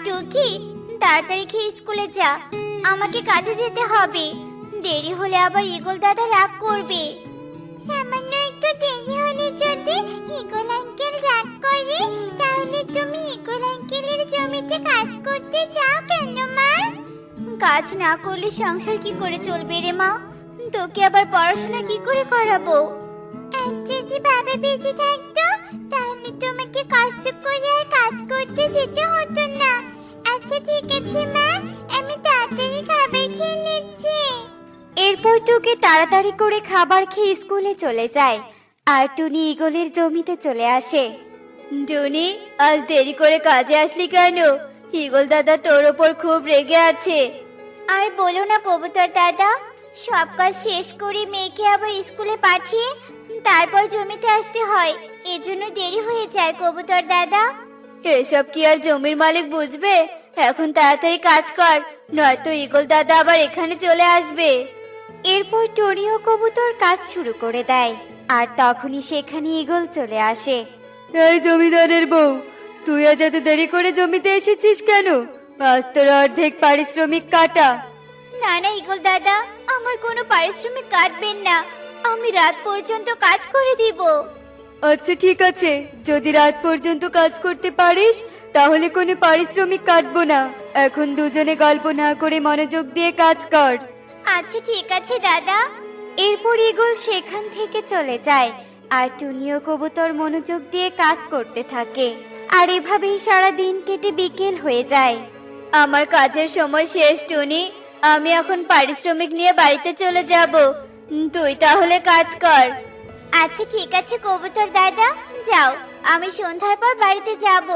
টুকি, তাড়াতাড়ি খেয়ে স্কুলে যা, আমাকে কাজে যেতে হবে। দেরি হলে আবার ঈগল দাদা রাগ করবে। সামান্য একটু দেরি হলে যদি ঈগল আঙ্কেল রাগ করে, তাহলে তুমি ঈগল আঙ্কেলের জমিতে কাজ করতে যাও কেন মা? কাজ না করলে সংসার কি করে চলবে রে মা? তোকে আবার পড়াশোনা কি করে করাবো? আর যদি বাবা বেঁচে থাকতো, তাহলে তোমাকে কষ্ট করে আর কাজ করতে যেতে হতো না। আচ্ছা ঠিক আছে মা, আমি তাড়াতাড়ি খাবার খেয়ে নিচ্ছি। এরপর টুকি তাড়াতাড়ি করে খাবার খেয়ে স্কুলে চলে যায়, আর টুনি ঈগলের জমিতে চলে আসে। টুনি, আজ দেরি করে কাজে আসলি কেন? ঈগল দাদা তোর ওপর খুব রেগে আছে। আর বলো না কবুতর দাদা, সব কাজ শেষ করে মেয়েকে আবার স্কুলে পাঠিয়ে তারপর জমিতে আসতে হয়, এজন্য দেরি হয়ে যায় কবুতর দাদা। এসব কি আর জমির মালিক বুঝবে? এখন তাড়াতাড়ি কাজ কর, নয়তো ঈগল দাদা আবার এখানে চলে আসবে। এরপর টুনি ও কবুতর কাজ শুরু করে দেয়, আর তখনই সেখানে ঈগল চলে আসে। এই জমিদারের বউ, তুই আজ এত দেরি করে জমিতে এসেছিস কেন? আজ তোর অর্ধেক পারিশ্রমিক কাটা। না না ঈগল দাদা, আমার কোনো পারিশ্রমিক কাটবেন না, আমি রাত পর্যন্ত কাজ করে দিব। আচ্ছা ঠিক আছে, যদি রাত পর্যন্ত কাজ করতে পারিস তাহলে কোনো পারিশ্রমিক কাটবো না। এখন দুজনে গল্প না করে মনোযোগ দিয়ে কাজ কর। আচ্ছা ঠিক আছে দাদা। এরপর ঈগল সেখান থেকে চলে যায়, আর টুনি ও কবুতর মনোযোগ দিয়ে কাজ করতে থাকে। আর এভাবেই সারা দিন কেটে বিকেল হয়ে যায়। আমার কাজের সময় শেষ টুনি, আমি এখন পারিশ্রমিক নিয়ে বাড়িতে চলে যাব। তুই তাহলে কাজ কর। আচ্ছা ঠিক আছে কবুতর দাদা, যাও, আমি সন্ধ্যার পর বাড়িতে যাব।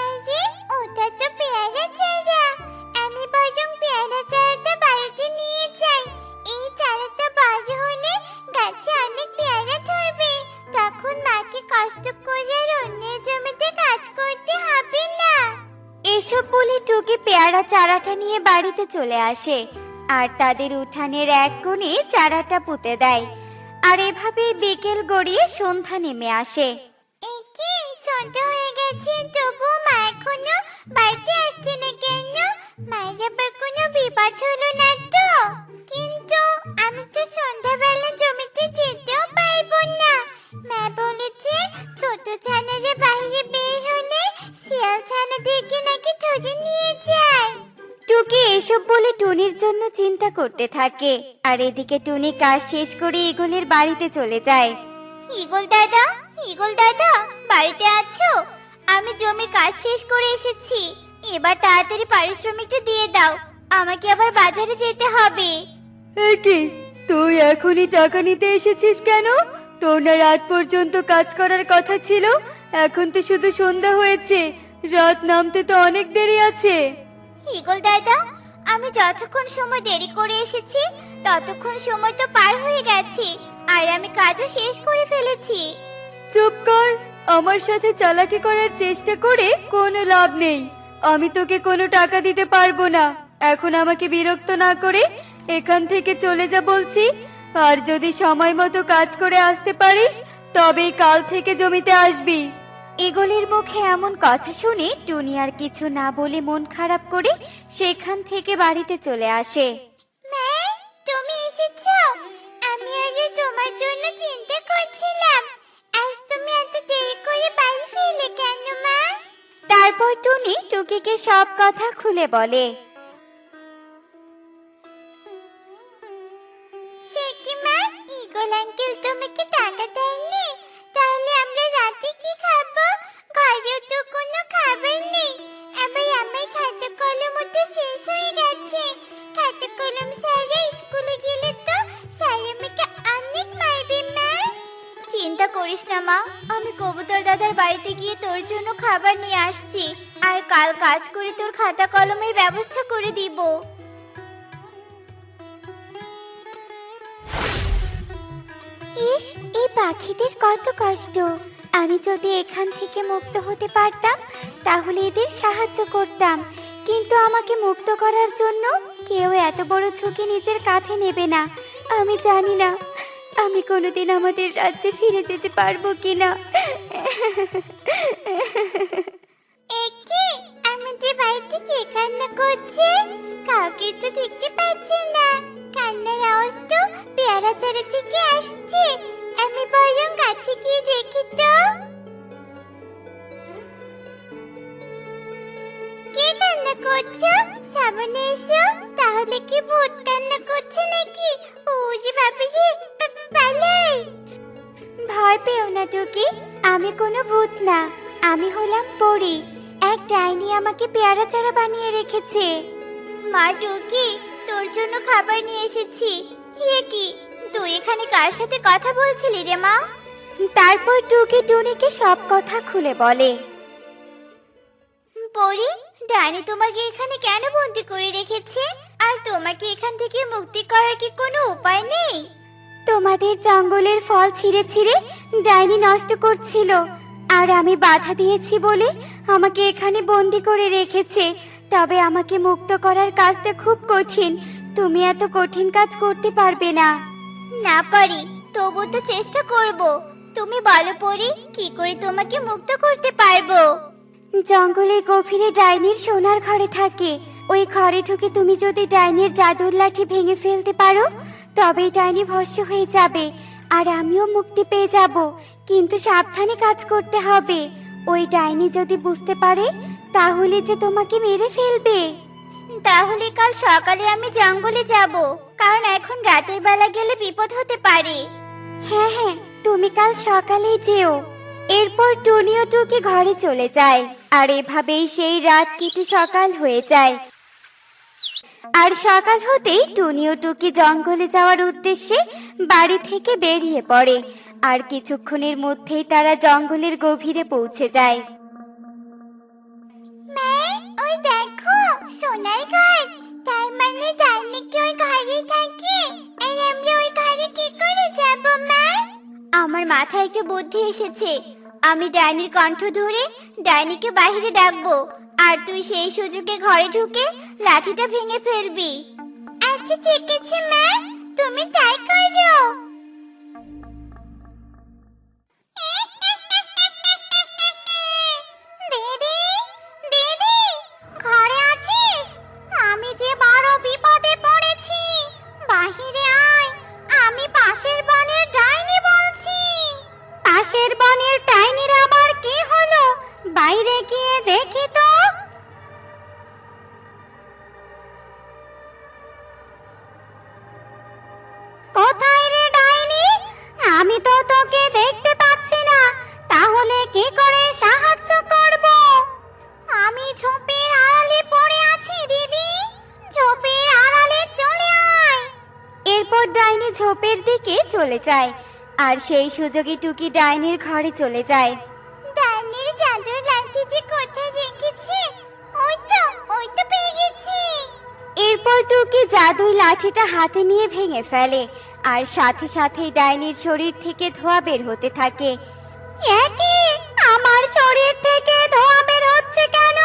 আরে ওটা তো পেয়ারা চারা, আমি বরং পেয়ারা চারাটা বাড়িতে নিয়ে যাই। এই চারাটা বড় হলে গাছে অনেক পেয়ারা ধরবে, তখন মাকে কষ্ট করে আর অন্যের জমিতে কাজ করতে হবে না। এসব বলে টুকি পেয়ারা চারাটা নিয়ে বাড়িতে চলে আসে, আর তাদের উঠানের এক কোণে চারাটা পুঁতে দেয়। আর এভাবে বিকেল গড়িয়ে সন্ধ্যা নেমে আসে। একি সন্ধ্যা হয়ে গেছে, তবু মা এখনো বাড়িতে আসছে না কেন? মায়ের আবার কোনো বিপদ হলো না তো? কিন্তু আমি তো সন্ধ্যাবেলা জমিতে যেতেও পারবো না। মা বলেছে ছোট ছানারা বাইরে বের হলে শিয়াল ছানাদেরকে নাকি ধরে নিয়ে যায়। টুকি এসব বলে টুনির জন্য চিন্তা করতে থাকে, আর এদিকে টুনি কাজ শেষ করে ঈগলের বাড়িতে চলে যায়। ঈগল দাদা, ঈগল দাদা, বাড়িতে আছো? আমি জমির কাজ শেষ করে এসেছি, এবার তাড়াতাড়ি পারিশ্রমিকটা দিয়ে দাও, আমাকে আবার বাজারে যেতে হবে। এই কি, তুই এখনই টাকা নিতে এসেছিস কেন? তোর না রাত পর্যন্ত কাজ করার কথা ছিল? এখন তো শুধু সন্ধ্যা হয়েছে, রাত নামতে তো অনেক দেরি আছে। ঈগল দাদা, আমি যতক্ষণ সময় দেরি করে এসেছি ততক্ষণ সময় তো পার হয়ে গেছে, আর আমি কাজও শেষ করে ফেলেছি। চুপ কর, আমার সাথে চালাকি করার চেষ্টা করে কোনো লাভ নেই। আমি তোকে কোনো টাকা দিতে পারবো না। এখন আমাকে বিরক্ত না করে এখান থেকে চলে যা বলছি। আর যদি সময় মতো কাজ করে আসতে পারিস তবেই কাল থেকে জমিতে আসবি। ঈগলের মুখে এমন কথা শুনে টুনি আর কিছু না বলে মন খারাপ করে সেখান থেকে বাড়িতে চলে আসে। মা, তুমি এসেছো? আমি আজ তোমার জন্য চিন্তা করছিলাম, আজ তুমি এত দেরি করে বাড়ি ফিরলে কেন মা? তারপর টুনি টুকিকে সব কথা খুলে বলে। সে কি মা, ঈগল আঙ্কেল তোমাকে টাকা দেয়নি? তাহলে আমরা রাতে কি খাবো? ঘরেও তো কোনো খাবার নেই, আবার আমার খাতা কলমও তো শেষ হয়ে গেছে। খাতা কলম ছাড়া স্কুলে গেলে তো স্যার আমাকে অনেক মারবে মা। চিন্তা করিস না মা, আমি কবুতর দাদার বাড়িতে গিয়ে তোর জন্য খাবার নিয়ে আসছি, আর কাল কাজ করে তোর খাতা কলমের ব্যবস্থা করে দিব। ইস, এই পাখিদের কত কষ্ট। আমি যদি এখান থেকে মুক্ত হতে পারতাম তাহলে এদের সাহায্য করতাম, কিন্তু আমাকে মুক্ত করার জন্য কেউ এত বড় ঝুঁকি নিজের কাঁধে নেবে না। আমি জানি না আমি কোনোদিন আমাদের রাজ্যে ফিরে যেতে পারবো কিনা। একে আমাদের বাড়িতে কে কান্না করছে? কাউকে তো দেখতে পাচ্ছি না। কান্নার আওয়াজ তো পেয়ারা চারা থেকে আসছে। আমি বরং কাছে গিয়ে দেখি তো। কে কান্না করছো? সামনে এসো। তাহলে কি ভূত কান্না করছে নাকি? ও যে ভাবি পালাই। ভয় পেও না টুকি, আমি কোনো ভূত না। আমি হলাম পরী। এক ডাইনি আমাকে পেয়ারা চারা বানিয়ে রেখেছে। মা টুকি, তোর জন্য খাবার নিয়ে এসেছি। এ কি, তুই এখানে কার সাথে কথা বলছিলি রে মা? তারপর টুকি টুনিকে সব কথা খুলে বলে। পরী, ডাইনি তোমাকে এখানে কেন বন্দি করে রেখেছে? আর তোমাকে এখান থেকে মুক্তি করার কি কোনো উপায় নেই? তোমাদের জঙ্গলের ফল ছিঁড়ে ছিঁড়ে ডাইনি নষ্ট করছিল, আর আমি বাধা দিয়েছি বলে আমাকে এখানে বন্দি করে রেখেছে। তবে আমাকে মুক্ত করার কাজটা খুব কঠিন। তুমি এত কঠিন কাজ করতে পারবে না। না পারি, তবু তো চেষ্টা করব। তুমি বলো পরী, কি করে তোমাকে মুক্ত করতে পারবো? জঙ্গলের গভীরে ডাইনির সোনার ঘরে থাকে। ওই ঘরে ঢুকে তুমি যদি ডাইনির জাদুর লাঠি ভেঙে ফেলতে পারো, তবেই ডাইনি ভস্ম হয়ে যাবে, আর আমিও মুক্তি পেয়ে যাব। কিন্তু সাবধানে কাজ করতে হবে। ওই ডাইনি যদি বুঝতে পারে, তাহলে যে তোমাকে মেরে ফেলবে। তাহলে কাল সকালে আমি জঙ্গলে যাব, কারণ এখন রাতের বেলা গেলে বিপদ হতে পারে। হ্যাঁ হ্যাঁ, তুমি কাল সকালেই যেও। এরপর টুনি ও টুকি ঘরে চলে যায়, আর এভাবেই সেই রাত কেটে সকাল হয়ে যায়। আর সকাল হতেই টুনি ও টুকি জঙ্গলে যাওয়ার উদ্দেশ্যে বাড়ি থেকে বেরিয়ে পড়ে। আর কিছুক্ষণের মধ্যেই তারা জঙ্গলের গভীরে পৌঁছে যায়। ওই দেখো, সোনার ঘর। তার মানে ডাইনি কি ওই ঘরেই থাকে? আর আমরা ওই ঘরে কি করে যাব মা? আমার মাথায় একটা বুদ্ধি এসেছে। আমি ডাইনির কণ্ঠ ধরে ডাইনিকে বাইরে ডাকবো, আর তুই সেই সুযোগে ঘরে ঢুকে লাঠিটা ভেঙে ফেলবি। আচ্ছা ঠিক আছে মা, তুমি তাই করো। দিদি, দিদি, ঘরে আছিস? আমি যে বড় বিপদে পড়েছি। বাহিরে আয়, আমি পাশের বনের ডাইনি বলছি। পাশের বনের ডাইনির আবার কি হলো? বাইরে গিয়ে দেখি তো। কোথায় রে ডাইনি? আমি তো তোকে দেখতে পাচ্ছি না। তাহলে কি করে সাহায্য করব? আমি ঝোপের আড়ালে পড়ে আছি দিদি। ঝোপের আড়ালে চলে আয়। এরপর ডাইনি ঝোপের দিকে চলে যায়, আর সেই সুযোগে টুকি ডাইনির ঘরে চলে যায়। ডাইনির জাদুর লাঠি যে কোথায় রেখেছে? ওই তো পেয়ে গেছি। এরপর টুকি জাদুর লাঠিটা হাতে নিয়ে ভেঙে ফেলে, আর সাথে সাথেই ডাইনির শরীর থেকে ধোঁয়া বের হতে থাকে। একই, আমার শরীর থেকে ধোঁয়া বের হচ্ছে কেন?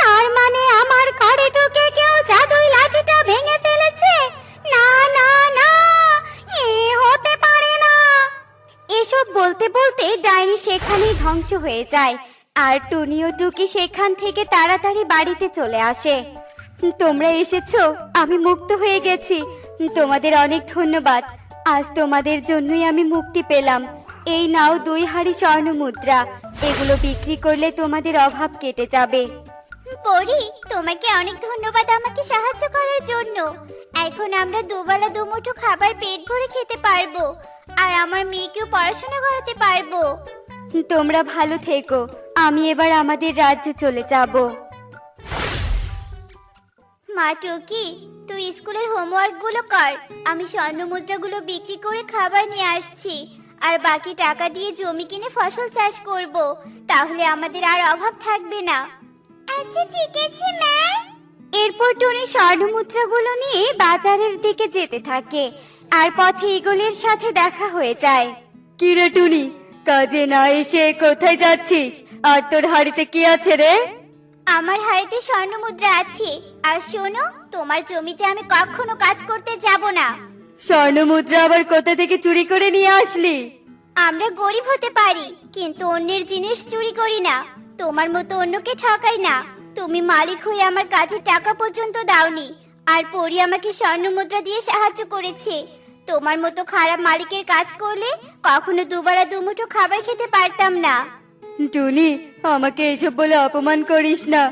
তার মানে আমার ঘরে ঢুকে কেউ জাদুর লাঠিটা ভেঙে ফেলেছে। না না না, এ হতে পারে না। এসব বলতে বলতে ডাইনি সেখানেই ধ্বংস হয়ে যায়, আর টুনি ও টুকি সেখান থেকে তাড়াতাড়ি বাড়িতে চলে আসে। তোমরা এসেছো, আমি মুক্ত হয়ে গেছি। তোমাদের অনেক ধন্যবাদ। আজ তোমাদের জন্যই আমি মুক্তি পেলাম। এই নাও 2 হাঁড়ি স্বর্ণ মুদ্রা। এগুলো বিক্রি করলে তোমাদের অভাব কেটে যাবে। পরি, তোমাকে অনেক ধন্যবাদ আমাকে সাহায্য করার জন্য। এখন আমরা দুবেলা দুমুঠো খাবার পেট ভরে খেতে পারবো, আর আমার মেয়েকেও পড়াশোনা করাতে পারবো। তোমরা ভালো থেকো। আমি এবার আমাদের রাজ্যে চলে যাব। মা টুকি, তুই স্কুলের হোমওয়ার্ক গুলো কর। আমি স্বর্ণ মুদ্রাগুলো বিক্রি করে খাবার নিয়ে আসছি, আর বাকি টাকা দিয়ে জমি কিনে ফসল চাষ করব। তাহলে আমাদের আর অভাব থাকবে না। আচ্ছা ঠিক আছে মা। এরপর টুনি স্বর্ণ মুদ্রাগুলো নিয়ে বাজারের দিকে যেতে থাকে, আর পথে ঈগলের সাথে দেখা হয়ে যায়। কি রে টুনি, কাজে না এসে কোথায় যাচ্ছিস? আর তোর হাড়িতে কি আছে রে? আমার হাড়িতে স্বর্ণ মুদ্রা আছে। আর শোনো, তোমার জমিতে আমি কখনো কাজ করতে যাব না। স্বর্ণ মুদ্রা আবার কোথা থেকে চুরি করে নিয়ে আসলি? আমরা গরিব হতে পারি, কিন্তু অন্যের জিনিস চুরি করি না। তোমার মতো অন্যকে ঠকাই না। তুমি মালিক হয়ে আমার কাজের টাকা পর্যন্ত দাওনি, আর পরি আমাকে স্বর্ণ মুদ্রা দিয়ে সাহায্য করেছে। তোমার মতো খারাপ মালিকের কাজ করলে কখনো দুবেলা দুমুঠো খাবার খেতে পারতাম না। টুনি, আমাকে এসব বলে অপমান করিস না।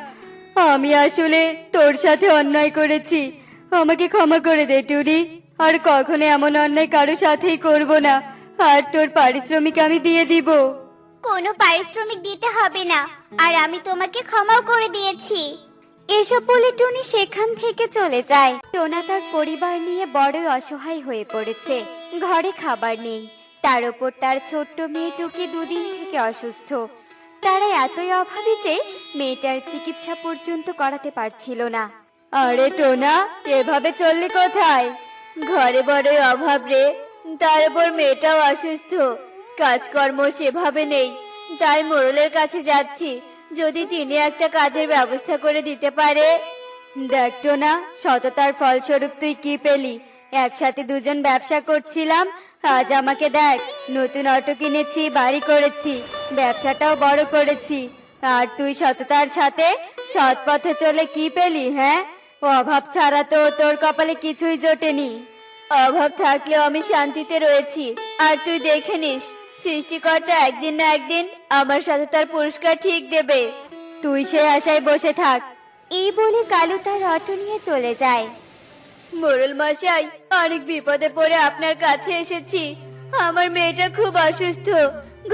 আমি আসলে তোর সাথে অন্যায় করেছি। আমাকে ক্ষমা করে দে টুনি। আর কখনো এমন অন্যায় কারো সাথেই করব না। আর তোর পারিশ্রমিক আমি দিয়ে দিব। কোনো পারিশ্রমিক দিতে হবে না, আর আমি তোমাকে ক্ষমাও করে দিয়েছি। এসব বলে টুনি সেখান থেকে চলে যায়। টোনা তার পরিবার নিয়ে বড়ই অসহায় হয়ে পড়েছে। ঘরে খাবার নেই, তার উপর তার ছোট্ট মেয়ে টুকি দুদিন থেকে অসুস্থ। তারা এতই অভাবী যে মেয়েটার চিকিৎসা পর্যন্ত করাতে পারছিল না। আরে টোনা, এভাবে চললি কোথায়? ঘরে বড়ই অভাব রে, তার উপর মেয়েটাও অসুস্থ। কাজকর্ম সেভাবে নেই, তাই মোড়লের কাছে যাচ্ছি, যদি তিনি একটা কাজের ব্যবস্থা করে দিতে পারে। দেখ টোনা, সততার ফলস্বরূপ তুই কি পেলি? একসাথে দুজন ব্যবসা করছিলাম, আজ আমাকে দেখ, নতুন অটো কিনেছি, বাড়ি করেছি, ব্যবসাটাও বড় করেছি। আর তুই সততার সাথে সৎ পথে চলে কি পেলি? হ্যাঁ, অভাব ছাড়া তো তোর কপালে কিছুই জোটেনি। অভাব থাকলেও আমি শান্তিতে রয়েছি। আর তুই দেখে নিস, সৃষ্টিকর্তা একদিন না একদিন আমার সাথে তার পুরস্কার ঠিক দেবে। তুই সে আশায় বসে থাক। এই বলে কালু তার অটো নিয়ে চলে যায়। মোড়ল মশাই, অনেক বিপদে পড়ে আপনার কাছে এসেছি। আমার মেয়েটা খুব অসুস্থ,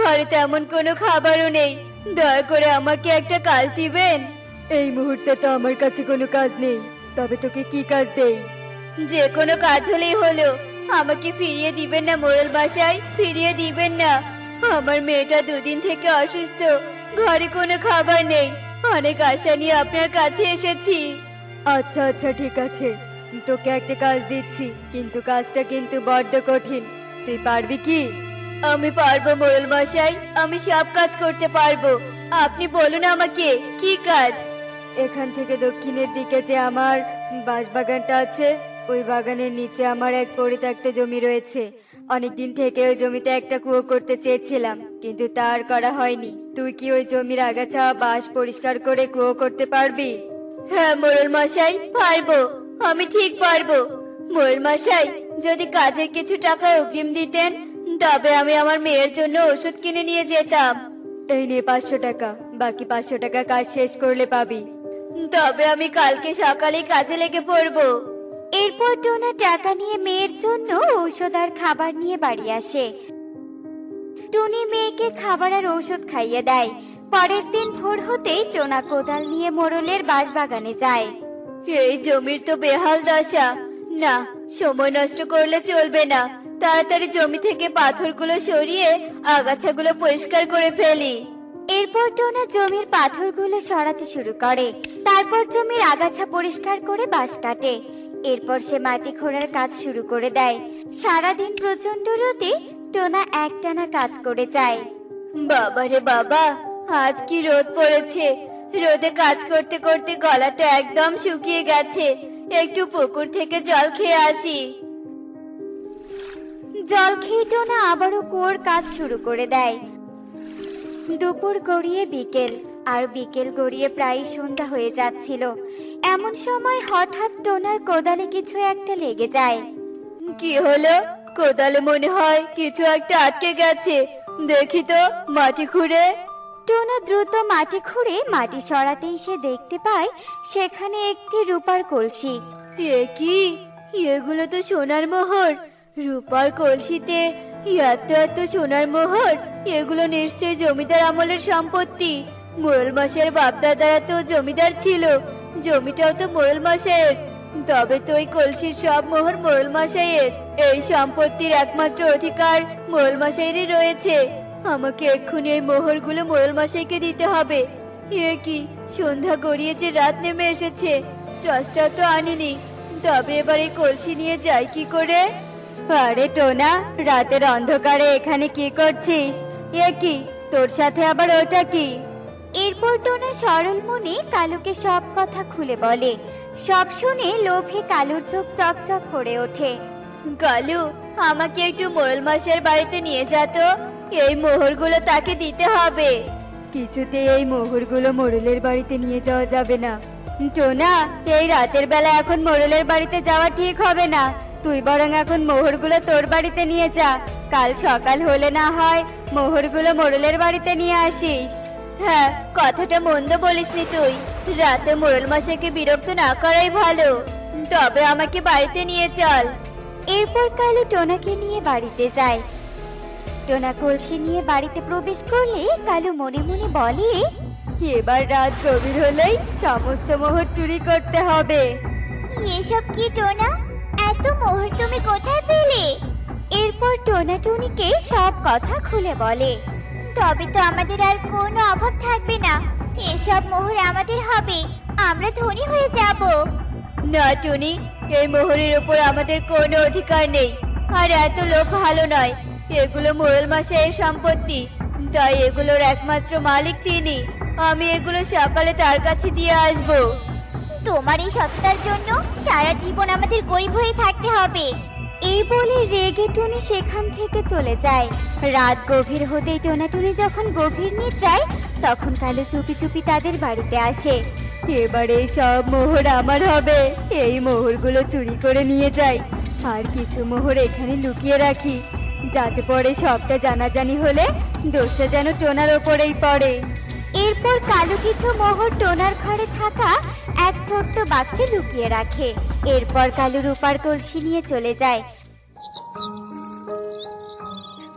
ঘরে তেমন কোনো খাবারও নেই। দয়া করে আমাকে একটা কাজ দিবেন। এই মুহূর্তে তো আমার কাছে কোনো কাজ নেই, তবে তোকে কি কাজ দেই? যে কোনো কাজ হলেই হলো। আমাকে ফিরিয়ে দিবেন না মোড়ল মশাই, ফিরিয়ে দিবেন না। আমার মেয়েটা দুদিন থেকে অসুস্থ, ঘরে কোনো খাবার নেই। অনেক আশা নিয়ে আপনার কাছে এসেছি। আচ্ছা আচ্ছা, ঠিক আছে, তোকে একটা কাজ দিচ্ছি, কিন্তু কাজটা কিন্তু বড্ড কঠিন। তুই পারবি কি? আমি পারবো মোড়ল মশাই, আমি সব কাজ করতে পারবো। আপনি বলুন আমাকে কি কাজ। এখান থেকে দক্ষিণের দিকে যে আমার বাঁশবাগানটা আছে, ওই বাগানের নিচে আমার এক পরিত্যক্ত জমি রয়েছে। অনেকদিন থেকে ওই জমিতে একটা কুয়ো করতে চেয়েছিলাম, কিন্তু তার করা হয়নি। তুই কি ওই জমির আগাছা বাঁশ পরিষ্কার করে কুয়ো করতে পারবি? হ্যাঁ মোড়ল মশাই, পারবো, আমি ঠিক পারবো। মোড়ল মশাই, যদি কাজের কিছু টাকা অগ্রিম দিতেন, তবে আমি আমার মেয়ের জন্য ওষুধ কিনে নিয়ে যেতাম। এই নে 500 টাকা, বাকি 500 টাকা কাজ শেষ করলে পাবি। তবে আমি কালকে সকালে কাজে লেগে পড়বো। এরপর টোনা টাকা নিয়ে মেয়ের জন্য ঔষধ আর খাবার নিয়ে বাড়ি আসে। টুনি মেয়েকে খাবার আর ঔষধ খাইয়ে দেয়। পরের দিন ভোর হতেই টোনা কোদাল নিয়ে মোড়লের বাঁশবাগানে যায়। এই জমির তো বেহাল দশা। না, সময় নষ্ট করলে চলবে না। তাড়াতাড়ি জমি থেকে পাথরগুলো সরিয়ে আগাছাগুলো পরিষ্কার করে ফেলি। এরপর টোনা জমির পাথরগুলো সরাতে শুরু করে। তারপর জমির আগাছা পরিষ্কার করে বাঁশ কাটে। এরপর সে মাটি খোঁড়ার কাজ শুরু করে দেয়। সারাদিন প্রচন্ড রোদে টোনা একটানা কাজ করে যায়। বাবারে বাবা, আজ কি রোদ পড়েছে! রোদে কাজ করতে করতে গলাটা একদম শুকিয়ে গেছে। একটু পুকুর থেকে জল খেয়ে আসি। জল খেয়ে টোনা আবারও কুয়োর কাজ শুরু করে দেয়। দুপুর গড়িয়ে বিকেল, আর বিকেল গড়িয়ে প্রায় সন্ধ্যা হয়ে যাচ্ছিল। এমন সময় হঠাৎ টোনার কোদালে কিছু একটা লেগে যায়। কি হলো? কোদালে মনে হয় কিছু একটা আটকে গেছে। দেখি তো, মাটি খুঁড়ে। টোনা দ্রুত মাটি খুঁড়ে মাটি সরাতেই সে দেখতে পায় সেখানে একটি রূপার কলসি। এ কি? এগুলো তো সোনার মোহর। রূপার কলসিতে এত এত সোনার মোহর! এগুলো নিশ্চয়ই জমিদার আমলের সম্পত্তি। মোড়ল মশাইয়ের বাপদাদারা তো জমিদার ছিল, জমিটাও তো মোড়ল মশাইয়ের। তবে তো ওই কলসির সব মোহর মোড়ল মশাইয়ের। এই সম্পত্তির একমাত্র অধিকার মোড়ল মশাইয়েরই রয়েছে। আমাকে এক্ষুনি এই মোহরগুলো মোড়ল মশাইকে দিতে হবে। এ কি, সন্ধ্যা গড়িয়ে যে রাত নেমে এসেছে, টর্চটা তো আনিনি। তবে এবার এই কলসি নিয়ে যাই কি করে? আরে টোনা, রাতের অন্ধকারে এখানে কি করছিস? এ কি, তোর সাথে আবার ওটা কি? এরপর টোনা সরল মনে কালুকে সব কথা খুলে বলে। সব শুনে লোভে কালুর চোখ চকচক করে ওঠে। কালু, আমাকে একটু মোড়ল মশাইয়ের বাড়িতে নিয়ে যা তো। এই মোহরগুলো তাকে দিতে হবে। কিছুতে এই মোহরগুলো মোড়লের বাড়িতে নিয়ে যাওয়া যাবে না। টোনা, এই রাতের বেলা এখন মোড়লের বাড়িতে যাওয়া ঠিক হবে না। তুই বরং এখন মোহরগুলো তোর বাড়িতে নিয়ে যা। কাল সকাল হলে না হয় মোহরগুলো মোড়লের বাড়িতে নিয়ে আসিস। হ্যাঁ, কথাটা মন্দ বলিসনি তুই। রাতে মোড়ল মশাইকে বিরক্ত না করাই ভালো। তবে আমাকে বাড়িতে নিয়ে চল। এরপর কালু টোনাকে নিয়ে বাড়িতে যায়। টোনা কলসি নিয়ে বাড়িতে প্রবেশ করলে কালু মনে মনে বলে, এবার রাত গভীর হলেই সমস্ত মোহর চুরি করতে হবে। এসব কি টোনা? এত মোহর তুমি কোথায় পেলে? এরপর টোনা টুনিকে সব কথা খুলে বলে। তবে তো আমাদের আর কোনো অভাব থাকবে না। এসব মোহর আমাদের হবে, আমরা ধনী হয়ে যাব। না টুনি, এই মোহরের উপর আমাদের কোনো অধিকার নেই। আর এত লোক ভালো নয়। এগুলো মোড়ল মশাইয়ের সম্পত্তি, তাই এগুলোর একমাত্র মালিক তিনি। আমি এগুলো সকালে তার কাছে দিয়ে আসবো। তোমার এই সততার জন্য সারা জীবন আমাদের গরিব হয়ে থাকতে হবে। এই বলে রেগে টুনি সেখান থেকে চলে যায়। রাত গভীর হতেই টোনাটুনি যখন গভীর নিদ্রায়, তখন কালু চুপি চুপি তাদের বাড়িতে আসে। এবারে সব মোহর আমার হবে। এই মোহরগুলো চুরি করে নিয়ে যাই, আর কিছু মোহর এখানে লুকিয়ে রাখি, যাতে পরে সবটা জানাজানি হলে দোষটা যেন টোনার ওপরেই পড়ে। এরপর কালু কিছু মোহর টোনার ঘরে থাকা এক ছোট্ট বাক্সে লুকিয়ে রাখে। এরপর কালু রূপার কলসি নিয়ে চলে যায়।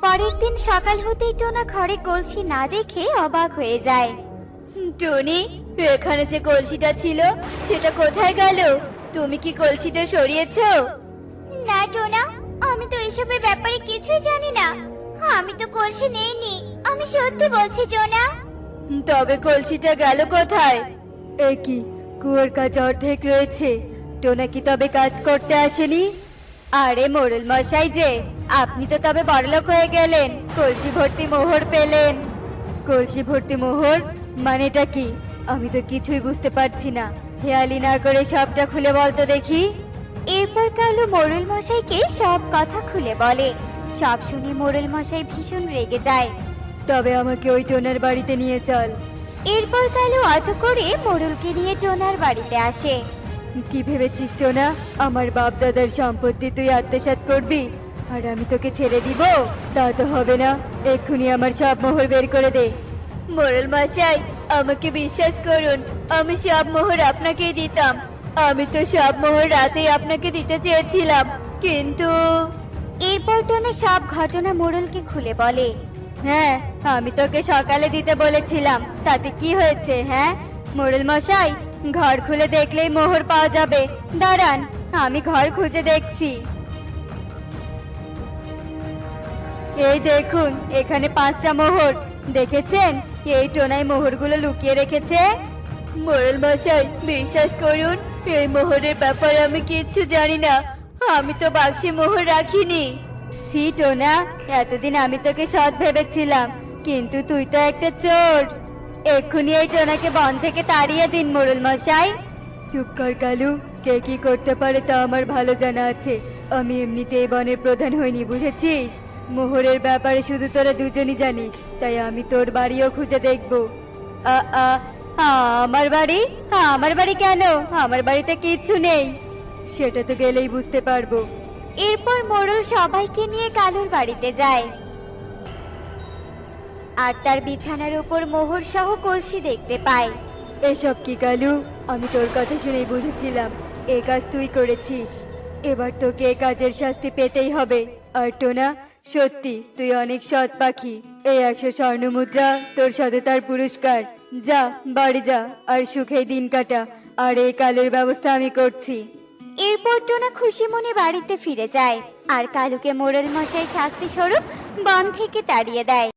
পরের দিন সকাল হতেই টোনা ঘরে কলসি না দেখে অবাক হয়ে যায়। টনি, এখানে যে কলসিটা ছিল সেটা কোথায় গেল? তুমি কি কলসিটা সরিয়েছো? না টোনা, আমি তো এসবের ব্যাপারে কিছুই জানি না। আমি তো কলসি নেইনি, আমি সত্যি বলছি টোনা। তবে কলসিটা গেল কোথায়? এ কি, কুয়োর কাজ অর্ধেক রয়েছে। টোনা কি তবে কাজ করতে আসেনি? আরে মোড়ল মশাই যে, আপনি তো তবে বড়লোক হয়ে গেলেন, কলসি ভর্তি মোহর পেলেন। কলসি ভর্তি মোহর মানেটা কি? আমি তো কিছুই বুঝতে পারছি না। হেয়ালি না করে সবটা খুলে বলতো দেখি। এরপর কালু মোড়ল মশাইকে সব কথা খুলে বলে। সব শুনে মোড়ল মশাই ভীষণ রেগে যায়। তবে আমাকে ওই টোনার বাড়িতে নিয়ে চল। এরপর কালু অটো করে মোড়লকে নিয়ে টোনার বাড়িতে আসে। কি ভেবেছিস টোনা, আমার বাপ দাদার সম্পত্তি তুই আত্মসাৎ করবি আর আমি তোকে ছেড়ে দিব? তা তো হবে না। এক্ষুনি আমার সব মোহর বের করে দে। মোড়ল মশাই, আমাকে বিশ্বাস করুন, আমি সব মোহর আপনাকেই দিতাম। আমি তো সব মোহর রাতেই আপনাকে দিতে চেয়েছিলাম, কিন্তু... এরপর টোনা সব ঘটনা মোড়লকে খুলে বলে। হ্যাঁ, আমি তোকে সকালে দিতে বলেছিলাম, তাতে কি হয়েছে? হ্যাঁ মোড়ল মশাই, ঘর খুলে দেখলেই মোহর পাওয়া যাবে। দাঁড়ান, আমি ঘর খুঁজে দেখছি। এই দেখুন, এখানে 5টা মোহর। দেখেছেন, এই টোনায় মোহরগুলো লুকিয়ে রেখেছে। মোড়ল মশাই, বিশ্বাস করুন, এই মোহরের ব্যাপারে আমি কিচ্ছু জানি না। আমি তো বাক্সে মোহর রাখিনি। সি টোনা, এতদিন আমি তোকে সৎ ভেবেছিলাম, কিন্তু তুই তো একটা চোর। এক্ষুনি এই টোনাকে বন থেকে তাড়িয়ে দিন মোড়ল মশাই। চুপ কর কালু, কে কি করতে পারে তা আমার ভালো জানা আছে। আমি এমনিতে এই বনের প্রধান হইনি, বুঝেছিস? মোহরের ব্যাপারে শুধু তোরা দুজনই জানিস, তাই আমি তোর বাড়িও খুঁজে দেখবো। আ আ আমার বাড়ি? আমার বাড়ি কেন? আমার বাড়িতে কিচ্ছু নেই। সেটা তো গেলেই বুঝতে পারবো। এরপর মোড়ল সবাইকে নিয়ে কালুর বাড়িতে যায়, আর তার বিছানার উপর মোহর সহ কলসি দেখতে পায়। এসব কি কালু? আমি তোর কথা শুনেই বুঝেছিলাম এই কাজ তুই করেছিস। এবার তোকে এই কাজের শাস্তি পেতেই হবে। আর টোনা, সত্যি তুই অনেক সৎ পাখি। এই 100 স্বর্ণ মুদ্রা তোর সততার পুরস্কার। যা বাড়ি যা, আর সুখে দিন কাটা। আর এই কালের ব্যবস্থা আমি করছি। এরপর টোনা খুশি মনে বাড়িতে ফিরে যায়, আর কালুকে মোড়ল মশাই শাস্তি স্বরূপ বন থেকে তাড়িয়ে দেয়।